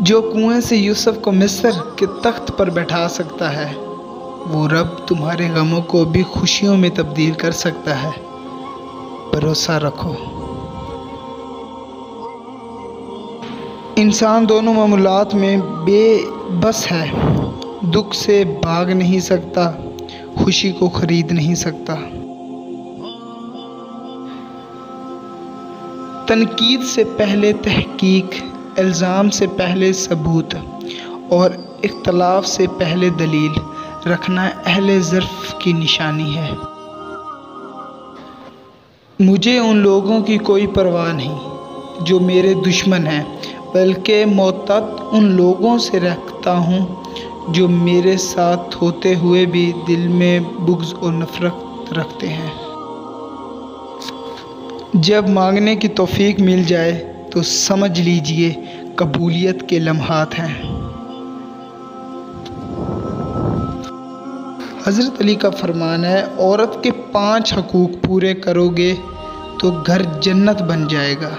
जो कुएं से यूसुफ को मिस्र के तख्त पर बैठा सकता है, वो रब तुम्हारे गमों को भी खुशियों में तब्दील कर सकता है। भरोसा रखो। इंसान दोनों मामूलात में बेबस है। दुख से भाग नहीं सकता, खुशी को खरीद नहीं सकता। तनकीद से पहले तहकीक, इल्ज़ाम से पहले सबूत और इख्तलाफ से पहले दलील रखना अहले ज़र्फ़ की निशानी है। मुझे उन लोगों की कोई परवाह नहीं जो मेरे दुश्मन हैं, बल्कि मोहब्बत उन लोगों से रखता हूँ जो मेरे साथ होते हुए भी दिल में बुग़्ज़ और नफ़रत रखते हैं। जब मांगने की तौफ़ीक मिल जाए तो समझ लीजिए कबूलियत के लम्हात हैं। हज़रत अली का फरमान है, औरत के 5 हकूक़ पूरे करोगे तो घर जन्नत बन जाएगा।